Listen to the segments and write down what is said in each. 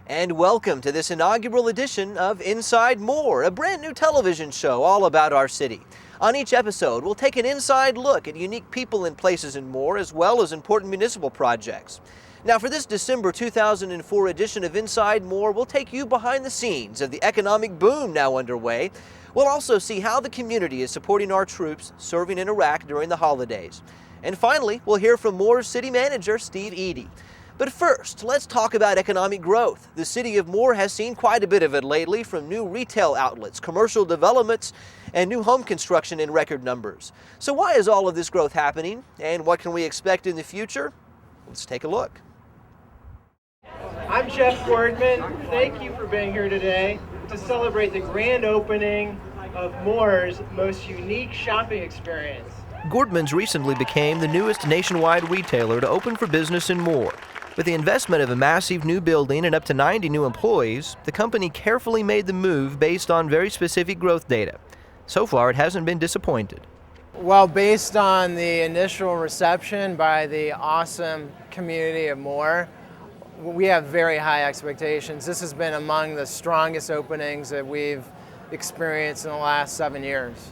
And welcome to this inaugural edition of Inside Moore, a brand new television show all about our city. On each episode, we'll take an inside look at unique people and places in Moore, as well as important municipal projects. Now, for this December 2004 edition of Inside Moore, we'll take you behind the scenes of the economic boom now underway. We'll also see how the community is supporting our troops serving in Iraq during the holidays. And finally, we'll hear from Moore's City Manager, Steve Eady. But first, let's talk about economic growth. The city of Moore has seen quite a bit of it lately, from new retail outlets, commercial developments, and new home construction in record numbers. So why is all of this growth happening, and what can we expect in the future? Let's take a look. I'm Jeff Gordman. Thank you for being here today to celebrate the grand opening of Moore's most unique shopping experience. Gordman's recently became the newest nationwide retailer to open for business in Moore. With the investment of a massive new building and up to 90 new employees, the company carefully made the move based on very specific growth data. So far, it hasn't been disappointed. Well, based on the initial reception by the awesome community of Moore, we have very high expectations. This has been among the strongest openings that we've experienced in the last 7 years.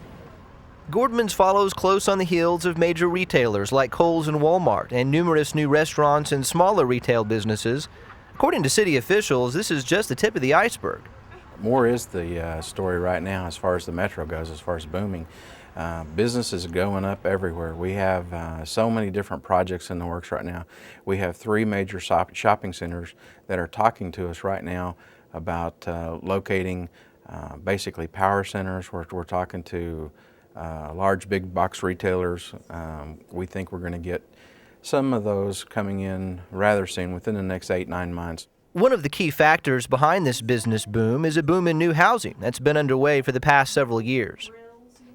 Gordman's follows close on the heels of major retailers like Kohl's and Walmart and numerous new restaurants and smaller retail businesses. According to city officials, this is just the tip of the iceberg. Moore is the story right now as far as the metro goes, as far as booming. Business is going up everywhere. We have so many different projects in the works right now. We have 3 major shopping centers that are talking to us right now about locating basically power centers. We're talking to large big box retailers. We think we're going to get some of those coming in rather soon, within the next 8-9 months. One of the key factors behind this business boom is a boom in new housing that's been underway for the past several years.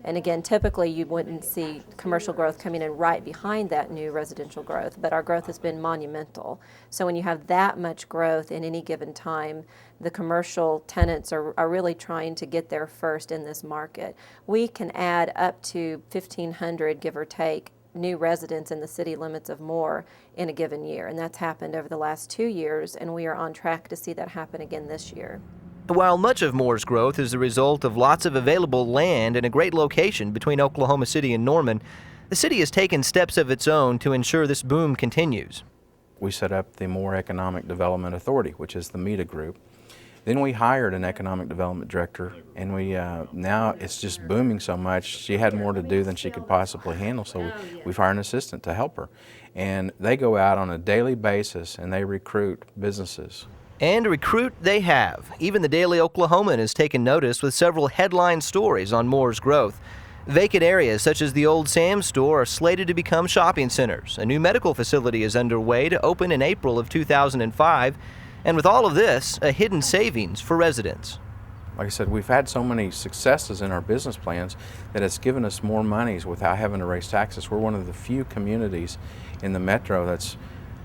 And again, typically you wouldn't see commercial growth coming in right behind that new residential growth, but our growth has been monumental. So when you have that much growth in any given time, the commercial tenants are really trying to get there first in this market. We can add up to 1,500, give or take, new residents in the city limits of Moore in a given year, and that's happened over the last 2 years, and we are on track to see that happen again this year. While much of Moore's growth is the result of lots of available land and a great location between Oklahoma City and Norman, the city has taken steps of its own to ensure this boom continues. We set up the Moore Economic Development Authority, which is the MEDA group. Then we hired an economic development director, and we now it's just booming so much. She had more to do than she could possibly handle, so we've hired an assistant to help her. And they go out on a daily basis and they recruit businesses. And recruit they have. Even the Daily Oklahoman has taken notice with several headline stories on Moore's growth. Vacant areas such as the old Sam's store are slated to become shopping centers. A new medical facility is underway to open in April of 2005. And with all of this, a hidden savings for residents. Like I said, we've had so many successes in our business plans that it's given us more monies without having to raise taxes. We're one of the few communities in the metro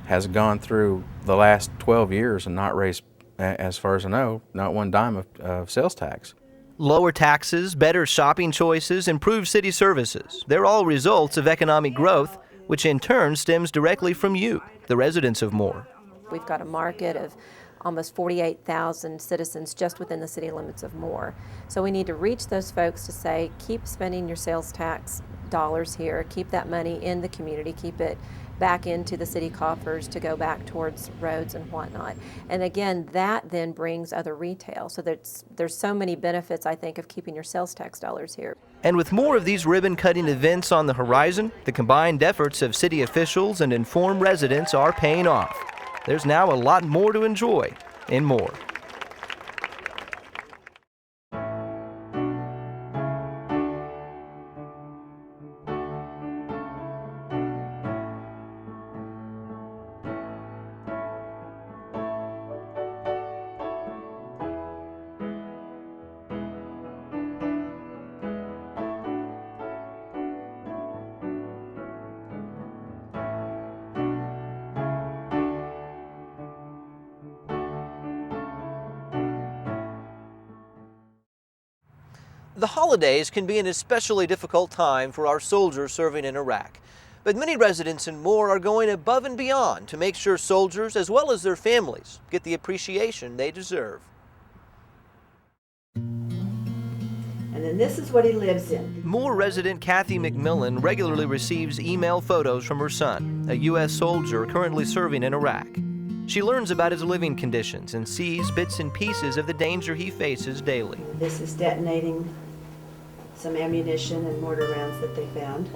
has gone through the last 12 years and not raised, as far as I know, not one dime of sales tax. Lower taxes, better shopping choices, improved city services. They're all results of economic growth, which in turn stems directly from you, the residents of Moore. We've got a market of almost 48,000 citizens just within the city limits of Moore. So we need to reach those folks to say, keep spending your sales tax dollars here, keep that money in the community, keep it back into the city coffers to go back towards roads and whatnot. And again, that then brings other retail. So there's so many benefits, I think, of keeping your sales tax dollars here. And with more of these ribbon-cutting events on the horizon, the combined efforts of city officials and informed residents are paying off. There's now a lot more to enjoy in Moore. The holidays can be an especially difficult time for our soldiers serving in Iraq. But many residents in Moore are going above and beyond to make sure soldiers, as well as their families, get the appreciation they deserve. And then this is what he lives in. Moore resident Kathy McMillan regularly receives email photos from her son, a U.S. soldier currently serving in Iraq. She learns about his living conditions and sees bits and pieces of the danger he faces daily. This is detonating some ammunition and mortar rounds that they found.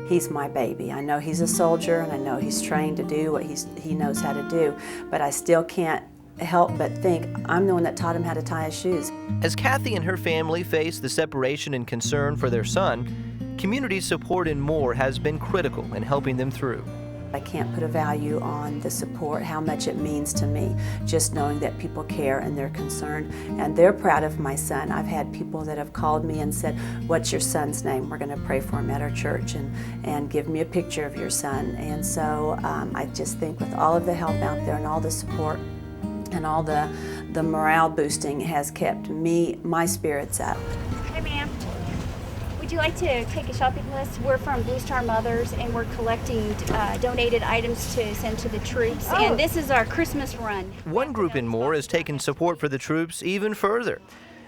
He's my baby. I know he's a soldier and I know he's trained to do what he knows how to do, but I still can't help but think I'm the one that taught him how to tie his shoes. As Kathy and her family face the separation and concern for their son, community support in Moore has been critical in helping them through. I can't put a value on the support, how much it means to me, just knowing that people care and they're concerned and they're proud of my son. I've had people that have called me and said, "What's your son's name? We're going to pray for him at our church and give me a picture of your son." And so I just think with all of the help out there and all the support and all the morale boosting has kept my spirits up. Hi, ma'am. Would you like to take a shopping list? We're from Blue Star Mothers, and we're collecting donated items to send to the troops. And this is our Christmas run. One group in Moore has taken support for the troops even further.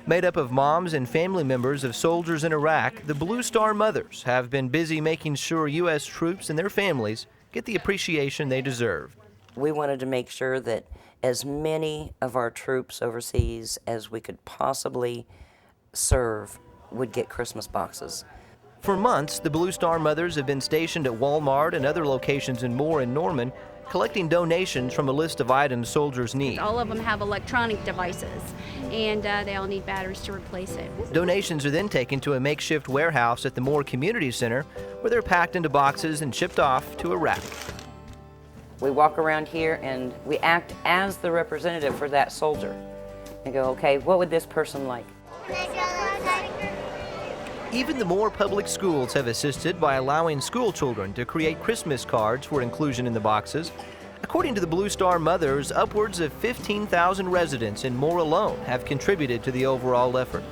Made up of moms and family members of soldiers in Iraq, the Blue Star Mothers have been busy making sure U.S. troops and their families get the appreciation they deserve. We wanted to make sure that as many of our troops overseas as we could possibly serve would get Christmas boxes. For months, the Blue Star Mothers have been stationed at Walmart and other locations in Moore and Norman, collecting donations from a list of items soldiers need. All of them have electronic devices, and they all need batteries to replace it. Donations are then taken to a makeshift warehouse at the Moore Community Center, where they're packed into boxes and shipped off to Iraq. We walk around here and we act as the representative for that soldier and go, okay, what would this person like? Even the Moore Public Schools have assisted by allowing school children to create Christmas cards for inclusion in the boxes. According to the Blue Star Mothers, upwards of 15,000 residents in Moore alone have contributed to the overall effort,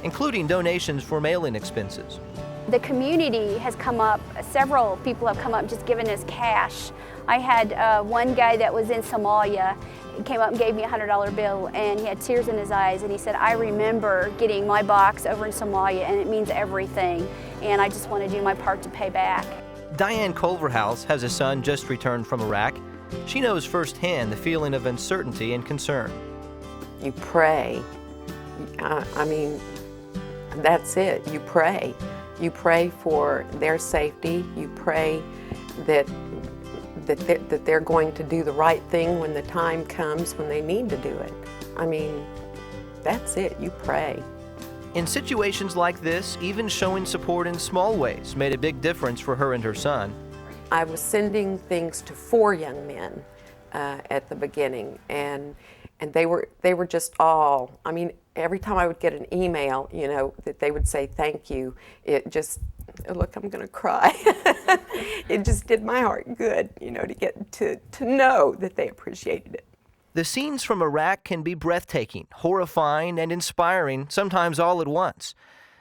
including donations for mailing expenses. The community has come up, several people have come up just giving us cash. I had one guy that was in Somalia. He came up and gave me a $100 bill, and he had tears in his eyes, and he said, "I remember getting my box over in Somalia, and it means everything, and I just want to do my part to pay back." Diane Culverhouse has a son just returned from Iraq. She knows firsthand the feeling of uncertainty and concern. You pray. I mean, that's it. You pray. You pray for their safety. You pray that they're going to do the right thing when the time comes when they need to do it. I mean, that's it. You pray. In situations like this, even showing support in small ways made a big difference for her and her son. I was sending things to 4 young men at the beginning, and they were just all, I mean, every time I would get an email, you know, that they would say thank you, it just, look, I'm gonna cry. It just did my heart good, you know, to get to know that they appreciated it. The scenes from Iraq can be breathtaking, horrifying, and inspiring, sometimes all at once.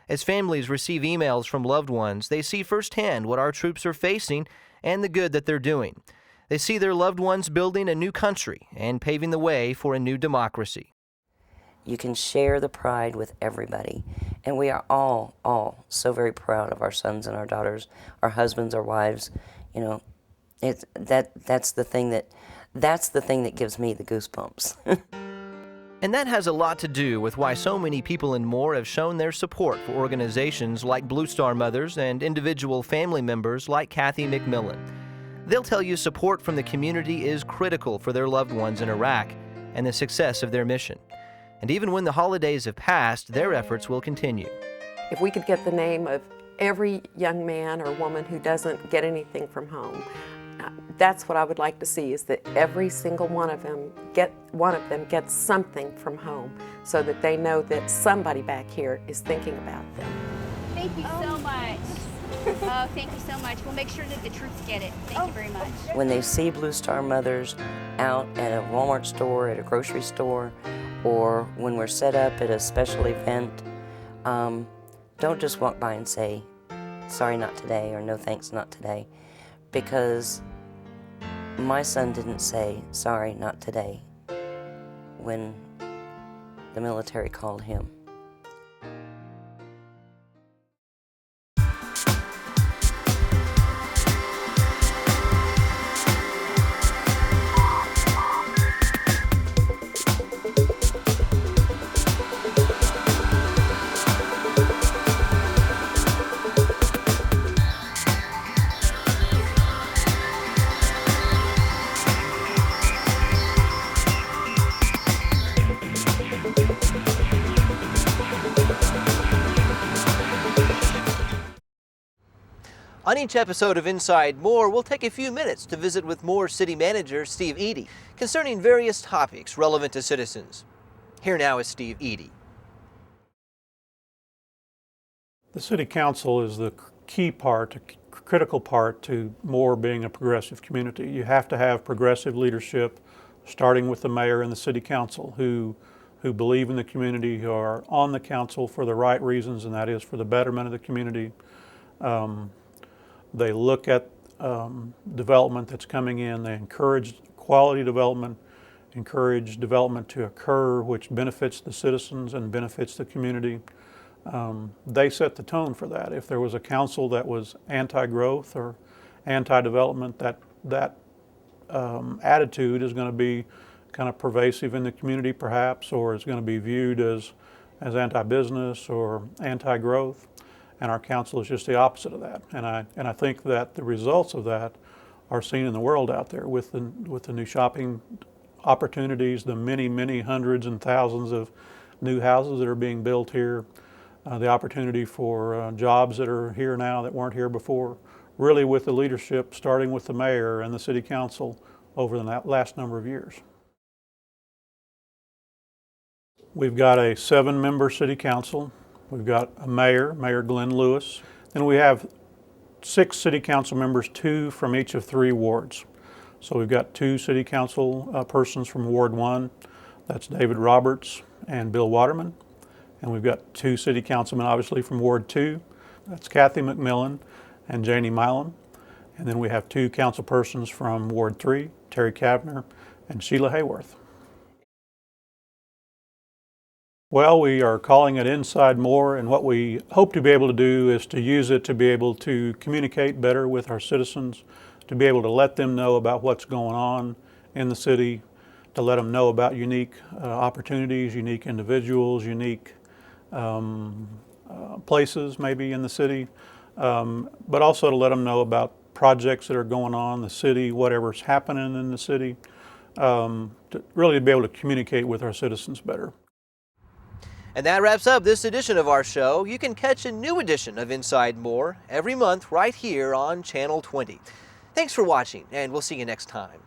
As families receive emails from loved ones, they see firsthand what our troops are facing and the good that they're doing. They see their loved ones building a new country and paving the way for a new democracy. You can share the pride with everybody, and we are all so very proud of our sons and our daughters, our husbands, our wives. You know, that's the thing that gives me the goosebumps. And that has a lot to do with why so many people in Moore have shown their support for organizations like Blue Star Mothers and individual family members like Kathy McMillan. They'll tell you support from the community is critical for their loved ones in Iraq and the success of their mission. And even when the holidays have passed, their efforts will continue. If we could get the name of every young man or woman who doesn't get anything from home, that's what I would like to see, is that every single one of them gets something from home, so that they know that somebody back here is thinking about them. Thank you so much. Oh, thank you so much. We'll make sure that the troops get it. Thank you very much. When they see Blue Star Mothers out at a Walmart store, at a grocery store, or when we're set up at a special event, don't just walk by and say sorry, not today, or no thanks, not today, because my son didn't say, sorry, not today, when the military called him. On each episode of Inside Moore, we'll take a few minutes to visit with Moore City Manager Steve Eady concerning various topics relevant to citizens. Here now is Steve Eady. The City Council is the key part, a critical part to Moore being a progressive community. You have to have progressive leadership, starting with the mayor and the City Council, who believe in the community, who are on the council for the right reasons, and that is for the betterment of the community. They look at development that's coming in. They encourage quality development, encourage development to occur which benefits the citizens and benefits the community. They set the tone for that. If there was a council that was anti-growth or anti-development, that attitude is going to be kind of pervasive in the community perhaps, or it's going to be viewed as anti-business or anti-growth. And our council is just the opposite of that. And I think that the results of that are seen in the world out there with the new shopping opportunities, the many hundreds and thousands of new houses that are being built here, the opportunity for jobs that are here now that weren't here before, really with the leadership starting with the mayor and the city council over the last number of years. We've got a 7-member city council. We've got a mayor, Mayor Glenn Lewis. Then we have 6 city council members, 2 from each of 3 wards. So we've got 2 city council persons from Ward 1. That's David Roberts and Bill Waterman. And we've got 2 city councilmen, obviously, from Ward 2. That's Kathy McMillan and Janie Milam. And then we have 2 council persons from Ward 3, Terry Kavner and Sheila Hayworth. Well, we are calling it Inside Moore, and what we hope to be able to do is to use it to be able to communicate better with our citizens, to be able to let them know about what's going on in the city, to let them know about unique opportunities, unique individuals, unique places maybe in the city, but also to let them know about projects that are going on in the city, whatever's happening in the city, to really be able to communicate with our citizens better. And that wraps up this edition of our show. You can catch a new edition of Inside Moore every month right here on Channel 20. Thanks for watching, and we'll see you next time.